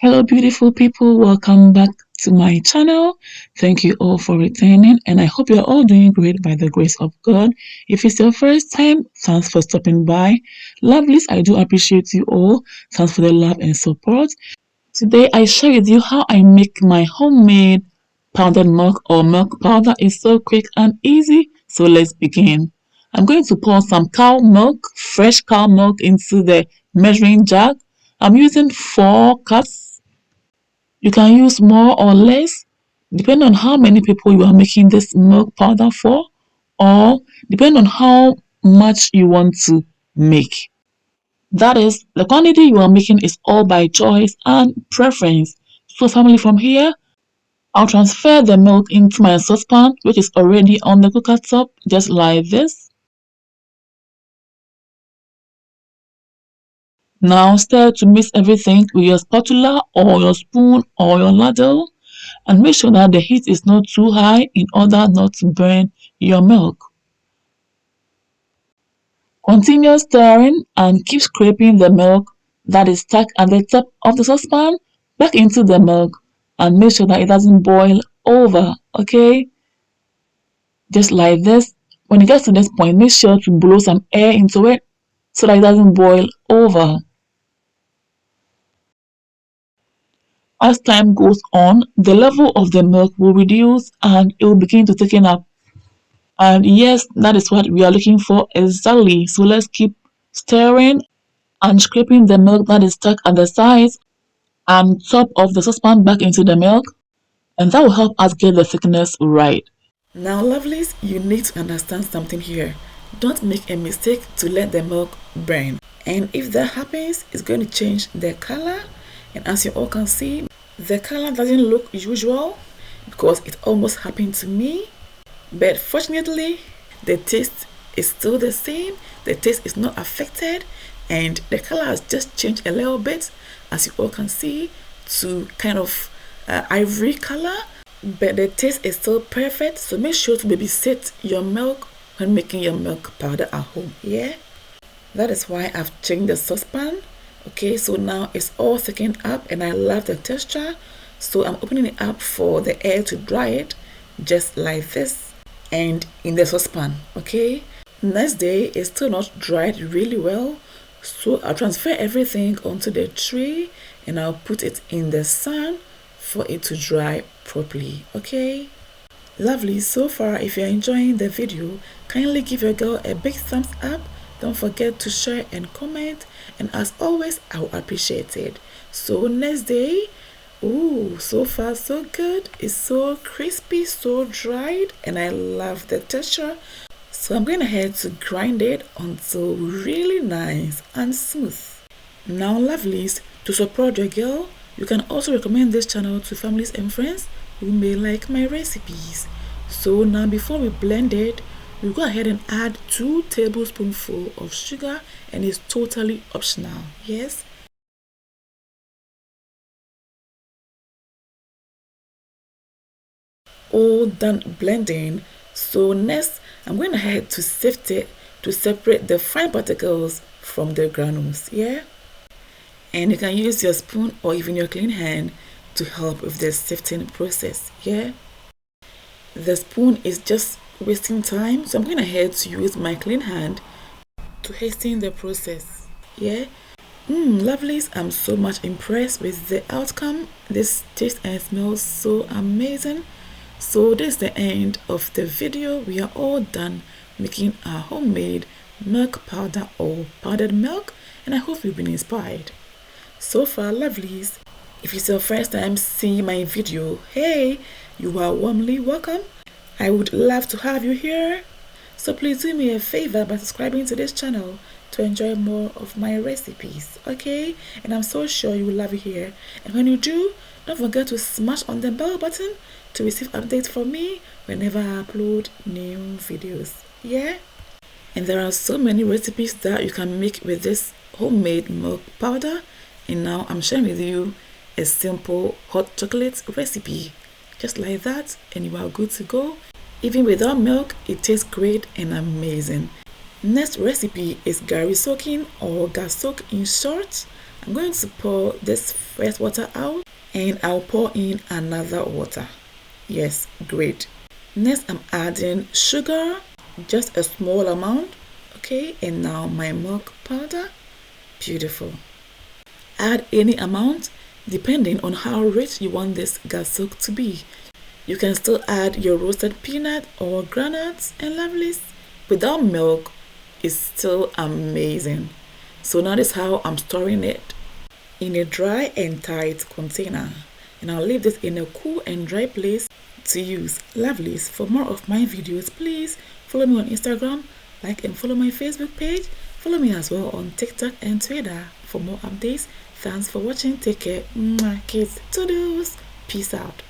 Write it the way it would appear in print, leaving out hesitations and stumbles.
Hello, beautiful people. Welcome back to my channel. Thank you all for returning, and I hope you're all doing great by the grace of God. If it's your first time, thanks for stopping by. Lovelies, I do appreciate you all. Thanks for the love and support. Today, I share with you how I make my homemade powdered milk or milk powder. It's so quick and easy. So let's begin. I'm going to pour some cow milk, fresh cow milk, into the measuring jug. I'm using 4 cups. You can use more or less depending on how many people you are making this milk powder for, or depending on how much you want to make. That is, the quantity you are making is all by choice and preference. So family, from here, I'll transfer the milk into my saucepan, which is already on the cooker top, just like this. Now stir to mix everything with your spatula or your spoon or your ladle, and make sure that the heat is not too high in order not to burn your milk. Continue stirring and keep scraping the milk that is stuck at the top of the saucepan back into the milk, and make sure that it doesn't boil over, okay? Just like this. When it gets to this point, make sure to blow some air into it so that it doesn't boil over. As time goes on, the level of the milk will reduce and it will begin to thicken up. And yes, that is what we are looking for exactly. So let's keep stirring and scraping the milk that is stuck at the sides and top of the saucepan back into the milk, and that will help us get the thickness right. Now, lovelies, you need to understand something here. Don't make a mistake to let the milk burn. And if that happens, it's going to change the color. And as you all can see, the color doesn't look usual because it almost happened to me. But fortunately, the taste is still the same. The taste is not affected, and the color has just changed a little bit, as you all can see, to kind of ivory color. But the taste is still perfect. So make sure to babysit your milk when making your milk powder at home. Yeah, that is why I've changed the saucepan. Okay, so now it's all thickened up, and I love the texture. So I'm opening it up for the air to dry it, just like this. And in the saucepan, okay? Next day, it's still not dried really well, so I'll transfer everything onto the tray and I'll put it in the sun for it to dry properly, okay? Lovely. So far, if you're enjoying the video, kindly give your girl a big thumbs up. Don't forget to share and comment, and as always, I will appreciate it. So next day, ooh, so far so good. It's so crispy, so dried, and I love the texture. So I'm going ahead to grind it until really nice and smooth. Now, lovelies, to support your girl, you can also recommend this channel to families and friends who may like my recipes. So now, before we blend it, we go ahead and add 2 tablespoonfuls of sugar, and it's totally optional. Yes. All done blending. So next, I'm going ahead to sift it to separate the fine particles from the granules. Yeah, and you can use your spoon or even your clean hand to help with the sifting process. Yeah, the spoon is just wasting time, so I'm going ahead to use my clean hand to hasten the process. Yeah. Lovelies, I'm so much impressed with the outcome. This tastes and smells so amazing. So this is the end of the video. We are all done making our homemade milk powder or powdered milk, and I hope you've been inspired. So far, lovelies, if it's your first time seeing my video, hey, you are warmly welcome. I would love to have you here. So please do me a favor by subscribing to this channel to enjoy more of my recipes, okay? And I'm so sure you will love it here. And when you do, don't forget to smash on the bell button to receive updates from me whenever I upload new videos. Yeah? And there are so many recipes that you can make with this homemade milk powder. And now I'm sharing with you a simple hot chocolate recipe. Just like that, and you are good to go. Even without milk, it tastes great and amazing. Next recipe is gari soaking or gas soak in short. I'm going to pour this first water out and I'll pour in another water. Yes, great. Next, I'm adding sugar, just a small amount. Okay, and now my milk powder. Beautiful. Add any amount depending on how rich you want this gasok to be. You can still add your roasted peanut or granules and lovelies. Without milk, it's still amazing. So notice how I'm storing it in a dry and tight container. And I'll leave this in a cool and dry place to use. Lovelies, for more of my videos, please follow me on Instagram, like and follow my Facebook page. Follow me as well on TikTok and Twitter for more updates. Thanks for watching. Take care. Mwah, kids. Toodles. Peace out.